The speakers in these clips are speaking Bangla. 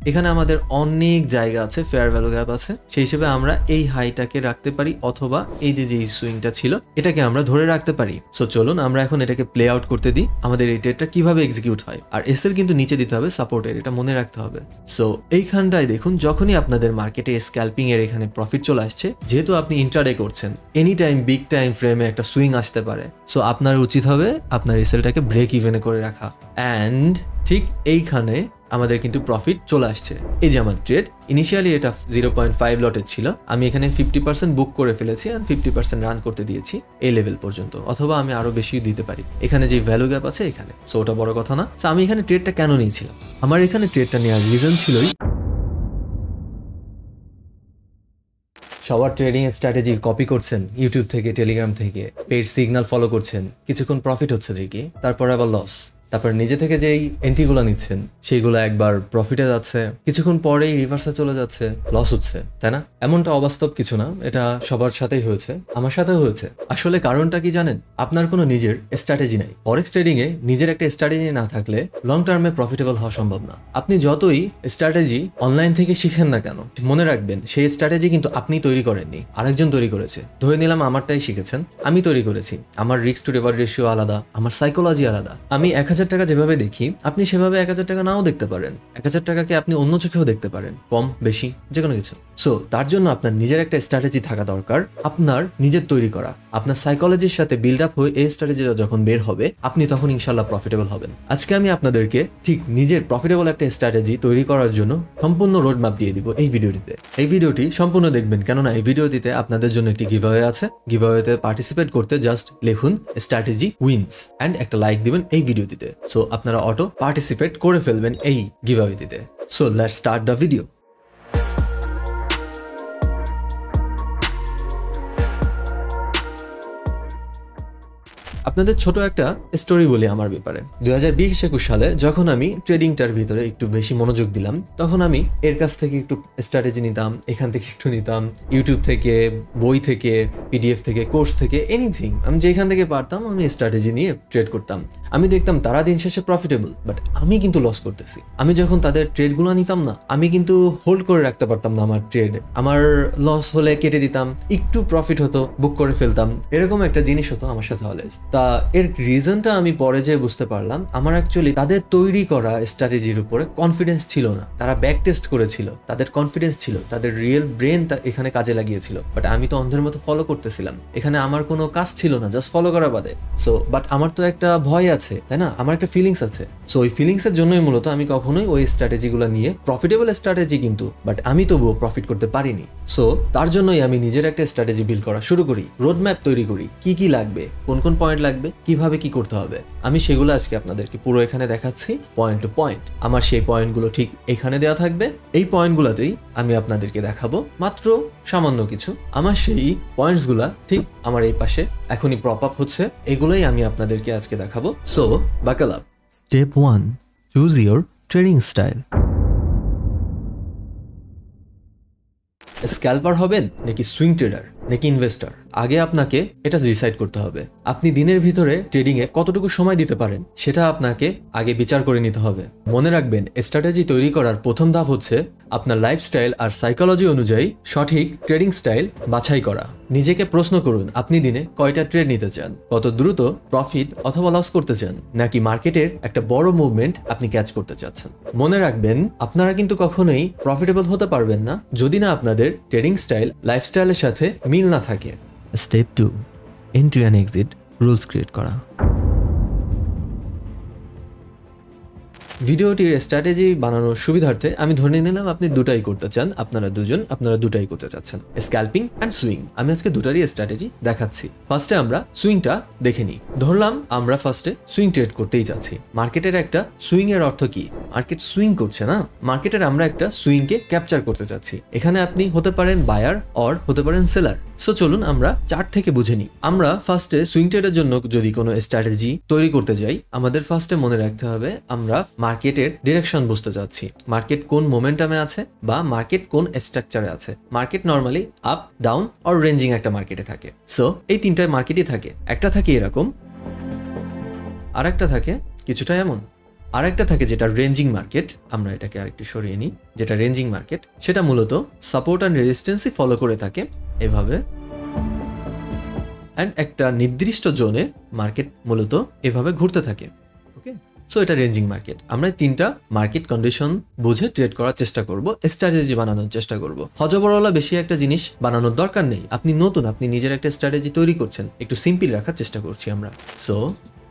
এখানে আমাদের অনেক জায়গা আছে, ফেয়ার ভ্যালু গ্যাপ আছে, সেই হিসেবে আমরা এই হাইটাকে রাখতে পারি অথবা এই যে সুইংটা ছিল এটাকে আমরা ধরে রাখতে পারি। সো চলুন আমরা এখন এটাকে প্লে আউট করতে দিই, আমাদের এই ট্রেডটা কিভাবে এক্সিকিউট হয়। আর এস এর কিন্তু নিচে দিতে হবে সাপোর্টের, এটা মনে রাখতে হবে। সো এইখানটায় দেখুন, যখনই আপনাদের মার্কেটে স্ক্যাল্পিং এর এখানে প্রফিট চলে আসছে, যেহেতু আপনি ইন্ট্রাডে করছেন, এনি টাইম বিগ টাইম ফ্রেমে একটা সুইং আসতে পারে। সো আপনার উচিত হবে আপনার এসএলটাকে ব্রেক ইভেনে করে রাখা। অ্যান্ড ঠিক এইখানে আমাদের কিন্তু প্রফিট চলে আসছে। এই যে আমার ট্রেড ইনিশিয়ালি এটা 0.5 লটের ছিল, আমি এখানে 50% বুক করে ফেলেছি আর 50% রান করতে দিয়েছি এই লেভেল পর্যন্ত, অথবা আমি আরো বেশি দিতে পারি। এখানে যে ভ্যালু গ্যাপ আছে এখানে, সো ওটা বড় কথা না। সো আমি এখানে ট্রেডটা কেন নিয়েছিলাম, আমার এখানে ট্রেডটা নেওয়ার রিজন ছিলই সবার ট্রেডিং স্ট্র্যাটেজি কপি করছেন ইউটিউব থেকে, টেলিগ্রাম থেকে, পেড সিগন্যাল ফলো করছেন, কিছুক্ষণ প্রফিট হচ্ছে দেখি, তারপর আবার লস, তারপর নিজে থেকে যেই এন্ট্রিগুলো নিচ্ছেন সেইগুলো একবার প্রফিটে যাচ্ছে, কিছুক্ষণ পরেই রিভার্সে চলে যাচ্ছে, লস হচ্ছে, তাই না? এমনটা অবাস্তব কিছু না, এটা সবার সাথেই হয়েছে, আমার সাথেও হয়েছে। আসলে কারণটা কি জানেন? আপনার কোনো নিজের স্ট্র্যাটেজি নাই। ফরেক্স ট্রেডিং এ নিজের একটা স্ট্র্যাটেজি না থাকলে লং টার্মে প্রফিটেবল হওয়া সম্ভব না। আপনি যতই স্ট্র্যাটেজি অনলাইন থেকে শিখেন না কেন, মনে রাখবেন সেই স্ট্র্যাটেজি কিন্তু আপনি তৈরি করেননি, আরেকজন তৈরি করেছে। ধরে নিলাম আমারটাই শিখেছেন, আমি তৈরি করেছি, আমার রিস্ক টু রিওয়ার্ড রেশিও আলাদা, আমার সাইকোলজি আলাদা। আমি 1000 টাকা যেভাবে দেখি, আপনি সেভাবে 1000 টাকা নাও দেখতে পারেন। 1000 টাকাকে আপনি অন্য চোখেও দেখতে পারেন, কম বেশি যে কোনো কিছু। সো তার জন্য আপনার নিজের একটা স্ট্র্যাটেজি থাকা দরকার, আপনার নিজের তৈরি করা। আপনার সাইকোলজির সাথে বিল্ড আপ হয়ে এই স্ট্র্যাটেজিটা যখন বের হবে, আপনি তখন ইনশাল্লাহ প্রফিটেবল হবেন। আজকে আমি আপনাদেরকে ঠিক নিজের প্রফিটেবল একটা স্ট্র্যাটেজি তৈরি করার জন্য সম্পূর্ণ রোড ম্যাপ দিয়ে দিব এই ভিডিওটিতে। এই ভিডিওটি সম্পূর্ণ দেখবেন, কেননা এই ভিডিওটিতে আপনাদের জন্য একটি গিভঅ্যাওয়ে আছে। গিভঅ্যাওয়েতে পার্টিসিপেট করতে জাস্ট লিখুন স্ট্র্যাটেজি উইন্স অ্যান্ড একটা লাইক দিবেন এই ভিডিওটিতে। সো আপনারা অটো পার্টিসিপেট করে ফেলবেন এই গিভঅ্যাওয়েটিতে। So let's start the video. আপনাদের ছোট একটা স্টোরি বলি আমার ব্যাপারে। 2020-21 সালে যখন আমি ট্রেডিংটার ভিতরে একটু বেশি মনোযোগ দিলাম, তখন আমি এর কাছ থেকে একটু স্ট্র্যাটেজি নিতাম, এখান থেকে একটু নিতাম, ইউটিউব থেকে, বই থেকে, পিডিএফ থেকে, কোর্স থেকে, এনিথিং আমি যেখান থেকে পারতাম আমি স্ট্র্যাটেজি নিয়ে ট্রেড করতাম। আমি দেখতাম তারা দিন শেষে প্রফিটেবল, বাট আমি কিন্তু লস করতেছি। আমি যখন তাদের ট্রেডগুলো নিতাম না, আমি কিন্তু হোল্ড করে রাখতে পারতাম না আমার ট্রেড। আমার লস হলে কেটে দিতাম, একটু প্রফিট হতো বুক করে ফেলতাম, এরকম একটা জিনিস হতো আমার সাথে অলওয়েজ। তা এর রিজনটা আমি পরে যেয়ে বুঝতে পারলাম, আমার অ্যাকচুয়ালি তাদের তৈরি করা স্ট্র্যাটেজির উপরে কনফিডেন্স ছিল না। তারা ব্যাক টেস্ট করেছিল, তাদের কনফিডেন্স ছিল, তাদের রিয়েল ব্রেন এখানে কাজে লাগিয়েছিল, বাট আমি তো অন্ধের মতো ফলো করতেছিলাম। এখানে আমার কোনো কাজ ছিল না, জাস্ট ফলো করা বাদে। সো বাট আমার তো একটা ভয় আছে, তাই না? আমার একটা ফিলিংস আছে। সো ওই ফিলিংসের জন্যই মূলত আমি কখনোই ওই স্ট্র্যাটেজিগুলো নিয়ে, প্রফিটেবল স্ট্র্যাটেজি কিন্তু, বাট আমি তবুও প্রফিট করতে পারিনি। সো তার জন্যই আমি নিজের একটা স্ট্র্যাটেজি বিল্ড করা শুরু করি, রোড ম্যাপ তৈরি করি, কি কি লাগবে, কোন কোন পয়েন্ট লাগবে, কিভাবে কি করতে হবে। আমি সেগুলো আজকে আপনাদেরকে পুরো এখানে দেখাচ্ছি পয়েন্ট টু পয়েন্ট। আমার সেই পয়েন্টগুলো ঠিক এখানে দেওয়া থাকবে। এই পয়েন্টগুলোতেই আমি আপনাদেরকে দেখাবো মাত্র সামান্য কিছু। আমার সেই পয়েন্টসগুলা ঠিক আমার এই পাশে এখনই প্রপ আপ হচ্ছে, এগুলোই আমি আপনাদেরকে আজকে দেখাবো। So buckle up. Step 1, choose your trading style. Scalper হবেন নাকি সুইং ট্রেডার নাকি ইনভেস্টর, আগে আপনাকে এটা ডিসাইড করতে হবে। আপনি দিনের ভিতরে ট্রেডিংয়ে কতটুকু সময় দিতে পারেন সেটা আপনাকে আগে বিচার করে নিতে হবে। মনে রাখবেন, স্ট্র্যাটেজি তৈরি করার প্রথম ধাপ হচ্ছে আপনার লাইফস্টাইল আর সাইকোলজি অনুযায়ী সঠিক ট্রেডিং স্টাইল বাছাই করা। নিজেকে প্রশ্ন করুন, আপনি দিনে কয়টা ট্রেড নিতে চান, কত দ্রুত প্রফিট অথবা লস করতে চান, নাকি মার্কেটের একটা বড় মুভমেন্ট আপনি ক্যাচ করতে চাচ্ছেন। মনে রাখবেন, আপনারা কিন্তু কখনোই প্রফিটেবল হতে পারবেন না যদি না আপনাদের ট্রেডিং স্টাইল লাইফস্টাইলের সাথে মিল না থাকে। Step 2, entry and exit rules create করা। ভিডিওটির স্ট্র্যাটেজি বানানোর সুবিধার্থে আমি ধরে নিলাম আপনি দুটাই করতে চান, আপনারা দুটাই করতে চাচ্ছেন, স্ক্যাল্পিং অ্যান্ড সুইং। আমি আজকে দুটারই স্ট্র্যাটেজি দেখাচ্ছি। ফার্স্টে আমরা সুইংটা দেখে নিই। ধরলাম আমরা ফার্স্টে সুইং ট্রেড করতেই যাচ্ছি। মার্কেটের একটা সুইং এর অর্থ কি? মার্কেট সুইং করছে না, মার্কেটের আমরা একটা সুইংকে ক্যাপচার করতে চাচ্ছি। এখানে আপনি হতে পারেন বায়ার অর হতে পারেন সেলার। সো চলুন আমরা চার্ট থেকে বুঝে নিই। আমরা ফার্স্টে সুইং ট্রেডের জন্য যদি কোনো স্ট্র্যাটেজি তৈরি করতে যাই, আমাদের ফার্স্টে মনে রাখতে হবে আমরা মার্কেটের ডিরেকশন বুঝতে চাচ্ছি। মার্কেট কোন মোমেন্টামে আছে বা মার্কেট কোন স্ট্রাকচারে আছে। Market normally up, down or ranging একটা মার্কেটে থাকে। সো এই তিনটায় মার্কেটই থাকে। একটা থাকে এরকম, আর একটা থাকে কিছুটা এমন। আর একটা থাকে যেটা রেঞ্জিং মার্কেট, আমরা এটাকে আরেকটু সরিয়ে নিই, যেটা রেঞ্জিং মার্কেট সেটা মূলত সাপোর্ট অ্যান্ড রেজিস্ট্যান্সই ফলো করে থাকে এভাবে, অ্যান্ড একটা নির্দিষ্ট জোনে মার্কেট মূলত এভাবে ঘুরতে থাকে। ওকে, সো এটা রেঞ্জিং মার্কেট। আমরা 3টা মার্কেট কন্ডিশন বুঝে ট্রেড করার চেষ্টা করব, স্ট্র্যাটেজি বানানোর চেষ্টা করব। হজবরওয়ালা বেশি একটা জিনিস বানানোর দরকার নেই, আপনি নতুন, আপনি নিজের একটা স্ট্র্যাটেজি তৈরি করছেন, একটু সিম্পল রাখার চেষ্টা করছি আমরা। সো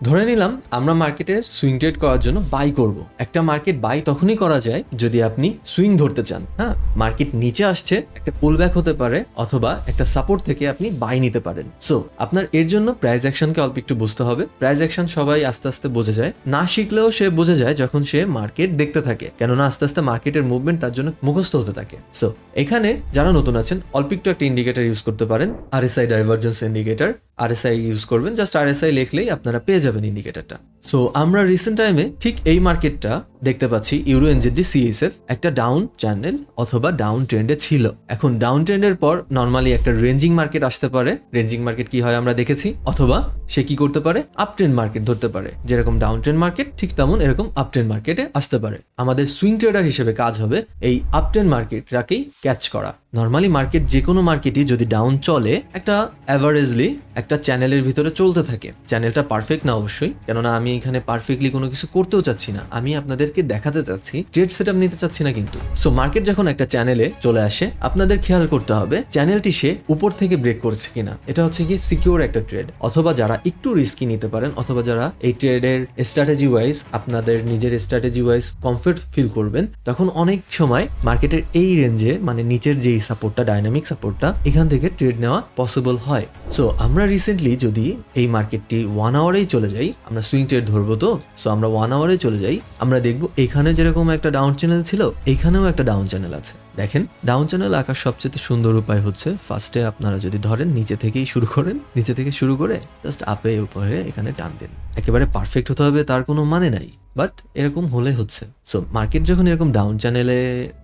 ধরে নিলাম আমরা মার্কেটে সুইং ট্রেড করার জন্য বাই করব। একটা মার্কেট বাই তখনই করা যায় যদি আপনি সুইং ধরতে চান। হ্যাঁ, মার্কেট নিচে আসছে, একটা পুল ব্যাক হতে পারে অথবা একটা সাপোর্ট থেকে আপনি বাই নিতে পারেন। সো আপনার এর জন্য প্রাইস অ্যাকশনকে অল্প একটু বুঝতে হবে। প্রাইস অ্যাকশন সবাই আস্তে আস্তে বোঝে যায়, না শিখলেও সে বোঝে যায় যখন সে মার্কেট দেখতে থাকে, কেননা আস্তে আস্তে মার্কেটের মুভমেন্ট তার জন্য মুখস্থ হতে থাকে। সো এখানে যারা নতুন আছেন অল্প একটু একটা ইন্ডিকেটর ইউজ করতে পারেন, RSI divergence indicator. RSI use করবেন, জাস্ট RSI লিখলেই আপনারা পেয়ে যাবেন ইন্ডিকেটরটা। সো আমরা রিসেন্ট টাইমে ঠিক এই মার্কেটটা দেখতে পাচ্ছি, ইউরো এনজেডি CSF একটা ডাউন চ্যানেল অথবা ডাউন ট্রেন্ডে ছিল। এখন ডাউন ট্রেন্ডের পর নর্মালি একটা রেঞ্জিং মার্কেট আসতে পারে। রেঞ্জিং মার্কেট কি হয় আমরা দেখেছি, অথবা সে কি করতে পারে, আপ ট্রেন্ড মার্কেট ধরতে পারে। যেরকম ডাউন ট্রেন্ড মার্কেট ঠিক তেমন এরকম আপ ট্রেন্ড মার্কেটে আসতে পারে। আমাদের সুইং ট্রেডার হিসেবে কাজ হবে এই আপ ট্রেন্ড মার্কেটটাকেই ক্যাচ করা। নর্মালি মার্কেট যে কোনো মার্কেটই যদি ডাউন চলে, একটা অ্যাভারেজলি একটা চ্যানেলের ভিতরে চলতে থাকে। চ্যানেলটা পারফেক্ট না অবশ্যই, কেননা আমি এখানে পারফেক্টলি কোনো কিছু করতেও চাচ্ছি না, আমি আপনাদেরকে দেখাতে চাচ্ছি, ট্রেড সেটআপ নিতে চাচ্ছি না কিন্তু। সো মার্কেট যখন একটা চ্যানেলে চলে আসে, আপনাদের খেয়াল করতে হবে চ্যানেলটি সে উপর থেকে ব্রেক করছে কিনা। এটা হচ্ছে কি সিকিউর একটা ট্রেড। অথবা যারা একটু রিস্কি নিতে পারেন, অথবা যারা এই ট্রেডের স্ট্র্যাটেজি ওয়াইজ আপনাদের নিজের স্ট্র্যাটেজি ওয়াইজ কমফর্ট ফিল করবেন, তখন অনেক সময় মার্কেটের এই রেঞ্জে মানে নিচের যেই সাপোর্টটা, ডাইনামিক সাপোর্টটা, এখান থেকে ট্রেড নেওয়া পসিবল হয়। সো আমরা রিসেন্টলি যদি এই মার্কেটটি 1 আওয়ারেই চলে যাই, আমরা সুইং ট্রেড ধরবো তো, সো আমরা 1 আওয়ারে চলে যাই, আমরা দেখবো এখানে যেরকম একটা ডাউন চ্যানেল ছিল, এখানেও একটা ডাউন চ্যানেল আছে। দেখেন, ডাউন চ্যানেল আঁকার সবচেয়ে সুন্দর উপায় হচ্ছে ফার্স্টে আপনারা যদি ধরেন নিচে থেকেই শুরু করেন, নিচে থেকে শুরু করে জাস্ট আপে উপরে এখানে টান দেন। একেবারে পারফেক্ট হতে হবে তার কোনো মানে নাই, বাট এরকম হলে হচ্ছে। সো মার্কেট যখন এরকম ডাউন চ্যানেলে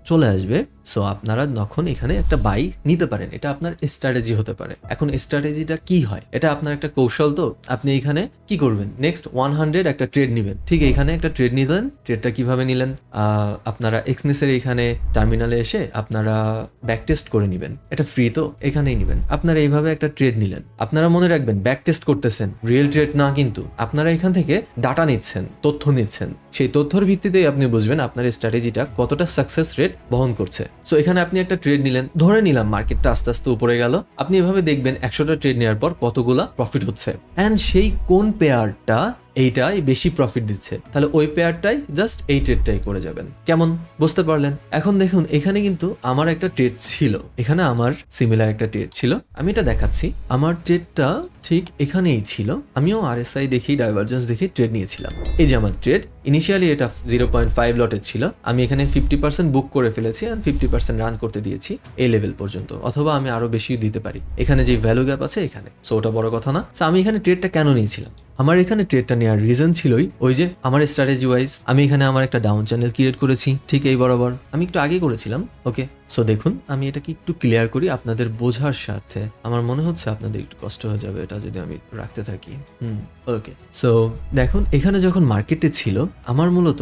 চলে আসবে, সো আপনারা তখন এখানে একটা বাই নিতে পারেন। এটা আপনার স্ট্র্যাটেজি হতে পারে। এখন স্ট্র্যাটেজিটা কি হয়, এটা আপনার একটা কৌশল। তো আপনি এখানে কি করবেন, নেক্সট 100 একটা ট্রেড নেবেন। ঠিক এখানে একটা ট্রেড নিলেন। ট্রেডটা কিভাবে নিলেন, আপনারা এক্সনেসের এখানে টার্মিনালে এসে আপনারা ব্যাক টেস্ট করে নেবেন, এটা ফ্রি তো এখানেই নেবেন। আপনারা এইভাবে একটা ট্রেড নিলেন। আপনারা মনে রাখবেন ব্যাক টেস্ট করতেছেন, রিয়েল ট্রেড না, কিন্তু আপনারা এখান থেকে ডাটা নিচ্ছেন, তথ্য নিচ্ছেন। সেই তথ্যের ভিত্তিতেই আপনি বুঝবেন আপনার স্ট্র্যাটেজিটা কতটা সাকসেস রেট বহন করছে। সো এখানে আপনি একটা ট্রেড নিলেন, ধরে নিলাম মার্কেটটা আস্তে আস্তে উপরে গেল। আপনি এভাবে দেখবেন 100টা ট্রেড নেওয়ার পর কতগুলা প্রফিট হচ্ছে, অ্যান্ড সেই কোন পেয়ারটা এইটাই বেশি প্রফিট দিচ্ছে, তাহলে ওই পেয়ারটাই জাস্ট এই ট্রেডটাই করে যাবেন। কেমন বুঝতে পারলেন? এখন দেখুন, এখানে কিন্তু আমার একটা ট্রেড ছিল, এখানে আমার সিমিলার একটা ট্রেড ছিল। আমি এটা দেখাচ্ছি, আমার ট্রেডটা ঠিক এখানেই ছিল। আমিও RSI দেখি, ডাইভারজেন্স দেখি ট্রেড নিয়েছিলাম। এই যে আমার ট্রেড, ইনিশিয়ালি এটা 0.5 লটের ছিল। আমি এখানে 50% বুক করে ফেলেছি, অ্যান্ড 50% রান করতে দিয়েছি এই লেভেল পর্যন্ত, অথবা আমি আরো বেশি দিতে পারি। এখানে যে ভ্যালু গ্যাপ আছে এখানে, সো ওটা বড় কথা না। সো আমি এখানে ট্রেডটা কেন নিয়েছিলাম, আমার এখানে ট্রেডটা নেওয়ার রিজন ছিলই ওই যে আমার স্ট্র্যাটেজি ওয়াইজ আমি এখানে আমার একটা ডাউন চ্যানেল ক্রিয়েট করেছি, ঠিক এই বরাবর আমি একটু আগে করেছিলাম। ওকে, সো দেখুন আমি এটাকে একটু ক্লিয়ার করি আপনাদের বোঝার স্বার্থে। আমার মনে হচ্ছে আপনাদের একটু কষ্ট হয়ে যাবে এটা যদি আমি রাখতে থাকি। ওকে, সো দেখুন এখানে যখন মার্কেটে ছিল, আমার মূলত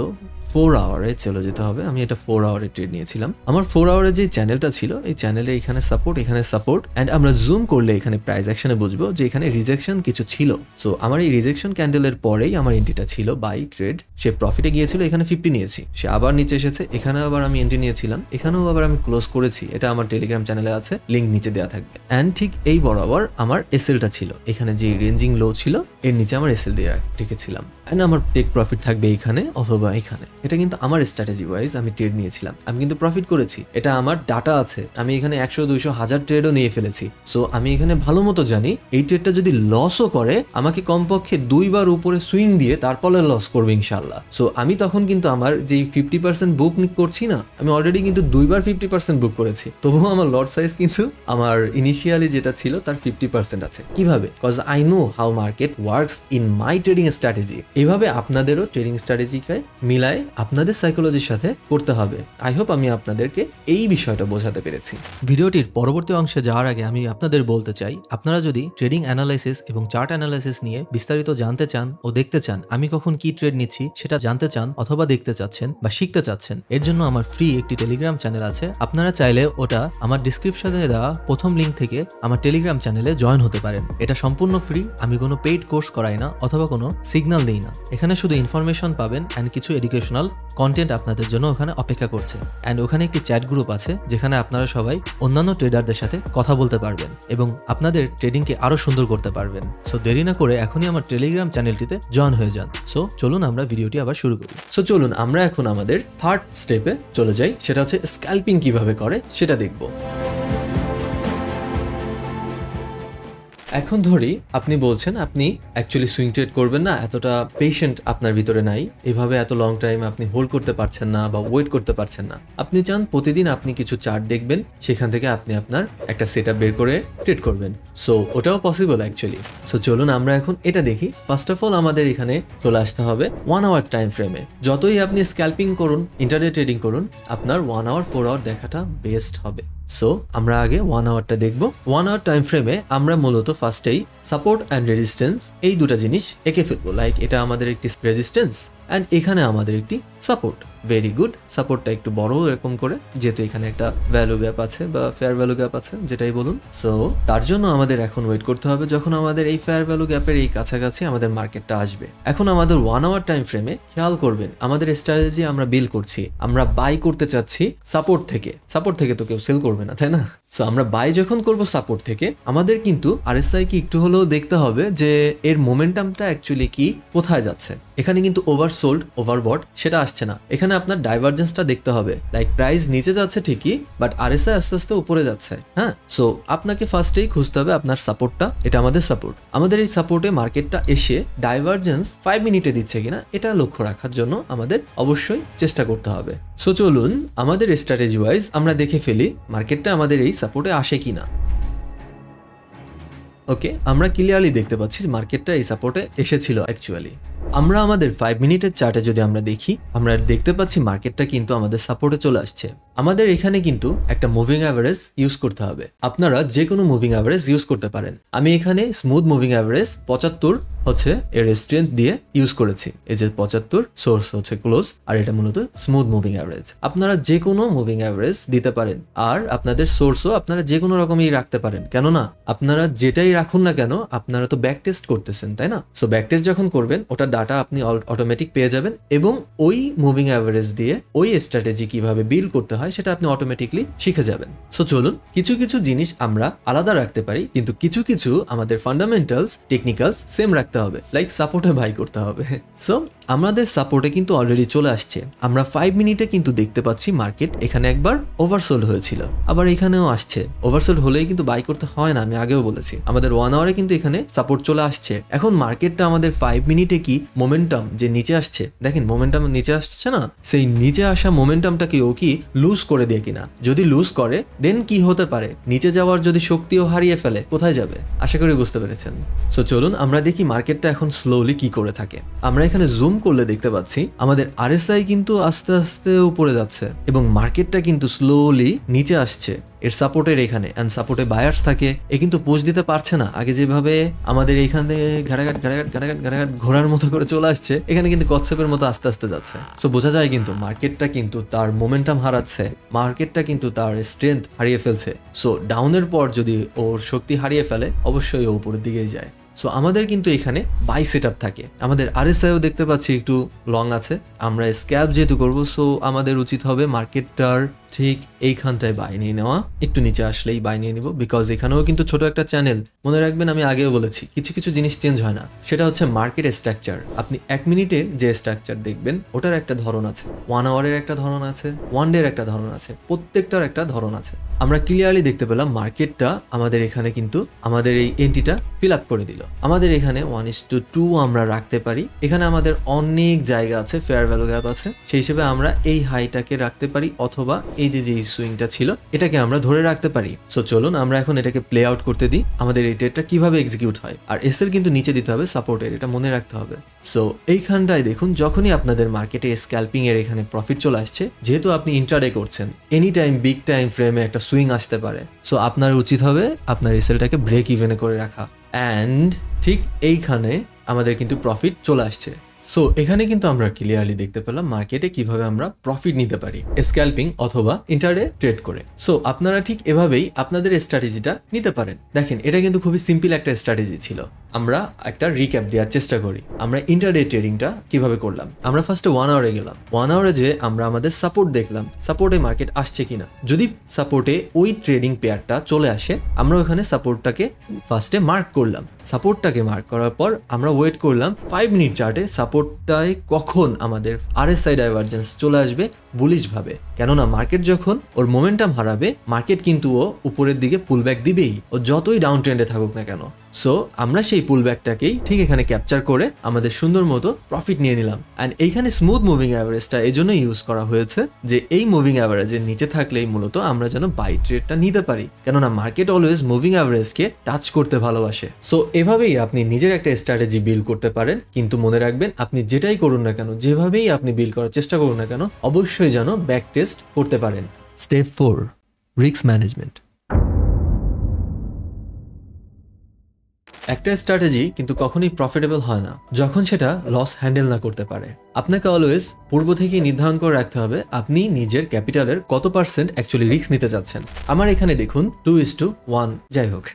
4 আওয়ারে চলে যেতে হবে। আমি এটা 4 আওয়ারে ট্রেড নিয়েছিলাম। আমার 4 আওয়ারে যে চ্যানেলটা ছিল, এই চ্যানেলে এখানে সাপোর্ট, এখানে সাপোর্ট, অ্যান্ড আমরা জুম করলে এখানে প্রাইস অ্যাকশনে বুঝবো যে এখানে রিজেকশন কিছু ছিল। সো আমার এই রিজেকশন ক্যান্ডেলের পরেই আমার এন্ট্রিটা ছিল বাই ট্রেড। সে প্রফিটে গিয়েছিল, এখানে 50 নিয়েছি, সে আবার নিচে এসেছে, এখানে আবার আমি এন্ট্রি নিয়েছিলাম, এখানেও আবার আমি ক্লোজ করেছি। এটা আমার টেলিগ্রাম চ্যানেলে আছে, লিঙ্ক নিচে দেওয়া থাকবে। অ্যান্ড ঠিক এই বরাবর আমার এসএলটা ছিল, এখানে যে রেঞ্জিং লো ছিল এর নিচে আমার এসএল দিয়ে রেখেছিলাম। অ্যান্ড আমার টেক প্রফিট থাকবে এখানে অথবা এখানে। এটা কিন্তু আমার স্ট্র্যাটেজি ওয়াইজ আমি ট্রেড নিয়েছিলাম, আমি কিন্তু প্রফিট করেছি। এটা আমার ডাটা আছে, আমি এখানে 100, 200, 1000 ট্রেডও নিয়ে ফেলেছি। সো আমি এখানে ভালো মতো জানি এই ট্রেডটা যদি লসও করে, আমাকে কমপক্ষে 2 বার উপরে সুইং দিয়ে তারপরে লস করবে ইনশাল্লাহ। সো আমি তখন কিন্তু আমার যেই 50% বুক করছি না, আমি অলরেডি কিন্তু 2 বার 50% বুক করেছি, তবুও আমার লট সাইজ কিন্তু আমার ইনিশিয়ালি যেটা ছিল তার 50% আছে। কিভাবে? Cause I know how market works in my trading strategy. এভাবে আপনাদেরও ট্রেডিং স্ট্র্যাটেজিকে মিলায় আপনাদের সাইকোলজির সাথে করতে হবে। আই হোপ আমি আপনাদেরকে এই বিষয়টা বোঝাতে পেরেছি। ভিডিওটির পরবর্তী অংশে যাওয়ার আগে আমি আপনাদের বলতে চাই, আপনারা যদি ট্রেডিং অ্যানালাইসিস এবং চার্ট অ্যানালাইসিস নিয়ে বিস্তারিত জানতে চান ও দেখতে চান, আমি কখন কি ট্রেড নিচ্ছি সেটা জানতে চান অথবা দেখতে চাচ্ছেন বা শিখতে চাচ্ছেন, এর জন্য আমার ফ্রি একটি টেলিগ্রাম চ্যানেল আছে। আপনারা চাইলে ওটা আমার ডিসক্রিপশনে দেওয়া প্রথম লিঙ্ক থেকে আমার টেলিগ্রাম চ্যানেলে জয়েন হতে পারেন। এটা সম্পূর্ণ ফ্রি, আমি কোনো পেইড কোর্স করাই না অথবা কোনো সিগন্যাল দিই না। এখানে শুধু ইনফরমেশন পাবেন অ্যান্ড কিছু এডুকেশনাল কন্টেন্ট আপনাদের জন্য ওখানে অপেক্ষা করছে। অ্যান্ড ওখানে একটি চ্যাট গ্রুপ আছে যেখানে আপনারা সবাই অন্যান্য ট্রেডারদের সাথে কথা বলতে পারবেন এবং আপনাদের ট্রেডিংকে আরো সুন্দর করতে পারবেন। সো দেরি না করে এখনই আমার টেলিগ্রাম চ্যানেলটিতে জয়েন হয়ে যান। সো চলুন আমরা ভিডিওটি আবার শুরু করি। সো চলুন আমরা এখন আমাদের থার্ড স্টেপে চলে যাই, সেটা হচ্ছে স্ক্যাল্পিং কিভাবে করে সেটা দেখব। এখন ধরি আপনি বলছেন আপনি অ্যাকচুয়ালি সুইং ট্রেড করবেন না, এতটা পেশেন্ট আপনার ভিতরে নাই, এভাবে এত লং টাইম আপনি হোল্ড করতে পারছেন না বা ওয়েট করতে পারছেন না। আপনি চান প্রতিদিন আপনি কিছু চার্ট দেখবেন, সেখান থেকে আপনি আপনার একটা সেটআপ বের করে ট্রেড করবেন। সো ওটাও পসিবল অ্যাকচুয়ালি। সো চলুন আমরা এখন এটা দেখি। ফার্স্ট অফ অল আমাদের এখানে চলে আসতে হবে 1 আওয়ার টাইম ফ্রেমে। যতই আপনি স্ক্যাল্পিং করুন, ইন্টারডে ট্রেডিং করুন, আপনার 1 আওয়ার 4 আওয়ার দেখাটা বেস্ট হবে। সো আমরা আগে 1 আওয়ারটা দেখব। 1 আওয়ার টাইম ফ্রেমে আমরা মূলত ফার্স্টেই সাপোর্ট অ্যান্ড রেজিস্ট্যান্স এই দুটা জিনিস এঁকে ফেলবো। লাইক এটা আমাদের একটি রেজিস্ট্যান্স অ্যান্ড এখানে আমাদের একটি সাপোর্ট। ভেরি গুড, সাপোর্টটা একটু বড় এরকম করে, যেহেতু এখানে একটা ভ্যালু গ্যাপ আছে বা ফেয়ার ভ্যালু গ্যাপ আছে যেটাই বলুন। সো তার জন্য আমাদের এখন ওয়েট করতে হবে যখন আমাদের এই ফেয়ার ভ্যালু গ্যাপের এই কাছাকাছি আমাদের মার্কেটটা আসবে। এখন আমাদের 1 আওয়ার টাইম ফ্রেমে খেয়াল করবেন আমাদের স্ট্র্যাটেজি আমরা বিল্ড করছি, আমরা বাই করতে চাচ্ছি সাপোর্ট থেকে। সাপোর্ট থেকে তো কেউ সেল করবে না, তাই না? সো আমরা বাই যখন করব সাপোর্ট থেকে, আমাদের কিন্তু আরএসআই কি একটু হলেও দেখতে হবে যে এর মোমেন্টামটা অ্যাকচুয়ালি কি কোথায় যাচ্ছে। এখানে কিন্তু ওভারসোল্ড ওভারবট সেটা আসছে না, এখানে আপনার ডাইভারজেন্সটা দেখতে হবে। লাইক প্রাইস নিচে যাচ্ছে ঠিকই, বাট আরএসআই আস্তে আস্তে উপরে যাচ্ছে। হ্যাঁ, সো আপনাকে ফার্স্টেই খুঁজতে হবে আপনার সাপোর্টটা। এটা আমাদের সাপোর্ট। আমাদের এই সাপোর্টে মার্কেটটা এসে ডাইভারজেন্স 5 মিনিটে দিচ্ছে কিনা এটা লক্ষ্য রাখার জন্য আমাদের অবশ্যই চেষ্টা করতে হবে। সো চলুন আমাদের স্ট্র্যাটেজি ওয়াইজ আমরা দেখে ফেলি মার্কেটটা আমাদের এই সাপোর্টে আসে কিনা। ওকে, আমরা ক্লিয়ারলি দেখতে পাচ্ছি মার্কেটটা এই সাপোর্টে এসেছিল অ্যাকচুয়ালি। আমরা আমাদের 5 মিনিটের চার্টে যদি আমরা দেখি, আমরা দেখতে পাচ্ছি মার্কেটটা কিন্তু আমাদের সাপোর্টে চলে আসছে। আমাদের এখানে কিন্তু একটা মুভিং অ্যাভারেজ ইউজ করতে হবে। আপনারা যে কোনো মুভিং অ্যাভারেজ ইউজ করতে পারেন। আমি এখানে স্মুথ মুভিং অ্যাভারেজ 75 হচ্ছে এর স্ট্রেংথ দিয়ে ইউজ করেছি। এই যে 75 সোর্স হচ্ছে ক্লোজ, আর এটা মূলত স্মুথ মুভিং অ্যাভারেজ। আপনারা যে কোনো মুভিং অ্যাভারেজ দিতে পারেন, আর আপনাদের সোর্সও আপনারা যে কোনো রকমই রাখতে পারেন। কেননা আপনারা যেটাই রাখুন না কেন, আপনারা তো ব্যাক টেস্ট করতেছেন, তাই না? সো ব্যাক টেস্ট যখন করবেন, ওটা ডাটা আপনি অটোমেটিক পেয়ে যাবেন এবং ওই মুভিং অ্যাভারেজ দিয়ে ওই স্ট্র্যাটেজি কিভাবে বিল্ড করতে হয় সেটা আপনি অটোমেটিকলি শিখে যাবেন। সো চলুন কিছু কিছু জিনিস আমরা আলাদা রাখতে পারি, কিন্তু কিছু কিছু আমাদের ফান্ডামেন্টালস টেকনিক্যালস সেম রাখতে হবে। লাইক সাপোর্টে বাই করতে হবে। সো আমাদের সাপোর্টে কিন্তু অলরেডি চলে আসছে। আমরা 5 মিনিটে কিন্তু দেখতে পাচ্ছি মার্কেট এখানে একবার ওভারসোল্ড হয়েছিল, আবার এখানেও আসছে। ওভারসোল্ড হলেই কিন্তু বাই করতে হয় না, আমি আগেও বলেছি। আমাদের 1 আওয়ারে কিন্তু এখানে সাপোর্ট চলে আসছে। এখন মার্কেটটা আমাদের 5 মিনিটে কি মোমেন্টাম যে নিচে আসছে, দেখেন মোমেন্টাম নিচে আসছে না, সেই নিচে আসা মোমেন্টামটাকে ও কি লুজ করে দিয়ে কিনা। যদি লুজ করে দেন কি হতে পারে, নিচে যাওয়ার যদি শক্তিও হারিয়ে ফেলে কোথায় যাবে, আশা করি বুঝতে পেরেছেন। সো চলুন আমরা দেখি মার্কেটটা এখন স্লোলি কি করে থাকে। আমরা এখানে জুম করলে দেখতে পাচ্ছি আমাদের আরএসআই কিন্তু আস্তে আস্তে উপরে যাচ্ছে এবং মার্কেটটা কিন্তু স্লোলি নিচে আসছে এর সাপোর্টের এখানে। এন্ড সাপোর্টে বায়ার্স থাকে, এ কিন্তু পোস্ট দিতে পারছে না। আগে যেভাবে আমাদের এইখান থেকে ঘাটাঘাট ঘাটাঘাট ঘাটাঘাট ঘাটাঘাট ঘোড়ার মতো করে চলে আসছে, এখানে কিন্তু কচ্ছপের মতো আস্তে আস্তে যাচ্ছে। সো বোঝা যায় কিন্তু মার্কেটটা কিন্তু তার মোমেন্টাম হারাচ্ছে, মার্কেটটা কিন্তু তার স্ট্রেংথ হারিয়ে ফেলছে। সো ডাউনের পর যদি ওর শক্তি হারিয়ে ফেলে, অবশ্যই ও উপরের দিকেই যায়। সো আমাদের কিন্তু এখানে বাই সেট আপ থাকে। আমাদের আরএসআইও দেখতে পাচ্ছি একটু লং আছে। আমরা স্ক্যাল্প যেহেতু করবো, সো আমাদের উচিত হবে মার্কেটটার ঠিক এইখানটায় বাই নিয়ে নেওয়া। একটু নিচে আসলেই বাই নিয়ে নিব, বিকজ এখানেও কিন্তু ছোট একটা চ্যানেল। মনে রাখবেন আমি আগেও বলেছি কিছু কিছু জিনিস চেঞ্জ হয় না, সেটা হচ্ছে মার্কেট স্ট্রাকচার। আপনি 1 মিনিটে যে স্ট্রাকচার দেখবেন ওটার একটা ধরন আছে, 1 আওয়ারের একটা ধরন আছে, 1 ডের একটা ধরন আছে, প্রত্যেকটার একটা ধরন আছে। আমরা ক্লিয়ারলি দেখতে পেলাম মার্কেটটা আমাদের এখানে কিন্তু আমাদের এই এন্ট্রিটা ফিল আপ করে দিল। আমাদের এখানে 1:2 আমরা রাখতে পারি। এখানে আমাদের অনেক জায়গা আছে, ফেয়ার ভ্যালু গ্যাপ আছে, সেই হিসেবে আমরা এই হাইটাকে রাখতে পারি অথবা এই যে সুইংটা ছিল এটাকে আমরা ধরে রাখতে পারি। সো চলুন আমরা এখন এটাকে প্লে আউট করতে দিই, আমাদের এই ট্রেডটা কিভাবে এক্সিকিউট হয়। আর এসএল কিন্তু নিচে দিতে হবে সাপোর্টের, এটা মনে রাখতে হবে। সো এইখানটায় দেখুন যখনই আপনাদের মার্কেটে স্ক্যাল্পিং এর এখানে প্রফিট চলে আসছে, যেহেতু আপনি ইন্ট্রাডে করছেন, এনি টাইম বিগ টাইম ফ্রেমে একটা সুইং আসতে পারে। সো আপনার উচিত হবে আপনার এসএলটাকে ব্রেক ইভেনে করে রাখা। অ্যান্ড ঠিক এইখানে আমাদের কিন্তু প্রফিট চলে আসছে। সো এখানে কিন্তু আমরা ক্লিয়ারলি দেখতে পেলাম মার্কেটে কিভাবে আমরা প্রফিট নিতে পারি স্ক্যাল্পিং অথবা ইন্টারডে ট্রেড করে। সো আপনারা ঠিক এভাবেই আপনাদের স্ট্র্যাটেজিটা নিতে পারেন। দেখেন এটা কিন্তু খুবই সিম্পল একটা স্ট্র্যাটেজি ছিল। আমরা একটা রিক্যাপ দেওয়ার চেষ্টা করি আমরা ইন্টারডে ট্রেডিংটা কিভাবে করলাম। আমরা ফার্স্টে 1 আওয়ারে গেলাম, 1 আওয়ারে যে আমরা আমাদের সাপোর্ট দেখলাম, সাপোর্টে মার্কেট আসছে কিনা। যদি সাপোর্টে ওই ট্রেডিং পেয়ারটা চলে আসে, আমরা ওখানে সাপোর্টটাকে ফার্স্টে মার্ক করলাম। সাপোর্টটাকে মার্ক করার পর আমরা ওয়েট করলাম 5 মিনিট চার্টে সাপোর্টটায় কখন আমাদের আরএসআই ডাইভারজেন্স চলে আসবে বুলিশ ভাবে। কেননা মার্কেট যখন ওর মোমেন্টাম হারাবে, মার্কেট কিন্তু ও উপরের দিকে পুলব্যাক দিবেই, ও যতই ডাউন ট্রেন্ডে থাকুক না কেন। সো আমরা সেই পুলব্যাকটাকেই ঠিক এখানে ক্যাপচার করে আমাদের সুন্দর মতো প্রফিট নিয়ে নিলাম। অ্যান্ড এইখানে স্মুথ মুভিং অ্যাভারেজটা এই জন্য ইউজ করা হয়েছে যে এই মুভিং অ্যাভারেজের নিচে থাকলেই মূলত আমরা যেন বাই ট্রেডটা নিতে পারি, কেননা মার্কেট অলওয়েজ মুভিং অ্যাভারেজকে টাচ করতে ভালোবাসে। সো এভাবেই আপনি নিজের একটা স্ট্র্যাটেজি বিল্ড করতে পারেন। কিন্তু মনে রাখবেন আপনি যেটাই করুন না কেন, যেভাবেই আপনি বিল্ড করার চেষ্টা করুন না কেন, অবশ্যই যেন ব্যাক টেস্ট করতে পারেন। Step 4, risk management. একটা স্ট্র্যাটেজি কিন্তু কখনোই প্রফিটেবল হয় না যখন সেটা লস হ্যান্ডেল না করতে পারে। আপনাকে অলওয়েজ পূর্ব থেকে নির্ধারণ করে রাখতে হবে আপনি নিজের ক্যাপিটালের কত পার্সেন্ট অ্যাকচুয়ালি রিস্ক নিতে চাচ্ছেন। আমার এখানে দেখুন 2:1, যাই হোক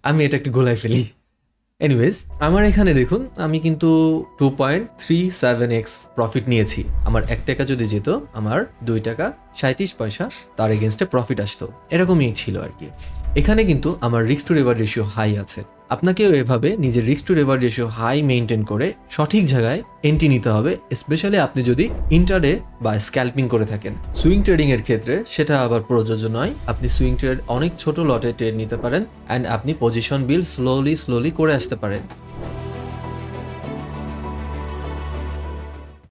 আমি এটা একটু গোলায় ফেলি। এনিওয়েজ আমার এখানে দেখুন আমি কিন্তু 2.37x প্রফিট নিয়েছি। আমার 1 টাকা যদি যেত, আমার 2 টাকা 37 পয়সা তার এগেনস্টে প্রফিট আসতো, এরকমই ছিল আর কি। এখানে কিন্তু আমার risk to reward ratio high আছে। আপনাকেও এভাবে নিজের risk to reward ratio high maintain করে সঠিক জায়গায় এন্ট্রি নিতে হবে, স্পেশালি আপনি যদি ইন্টারডে বা স্ক্যাল্পিং করে থাকেন। সুইং ট্রেডিং এর ক্ষেত্রে সেটা আবার প্রযোজ্য নয়। আপনি সুইং ট্রেড অনেক ছোট লটে ট্রেড নিতে পারেন অ্যান্ড আপনি পজিশন বিল্ড স্লোলি করে আসতে পারেন।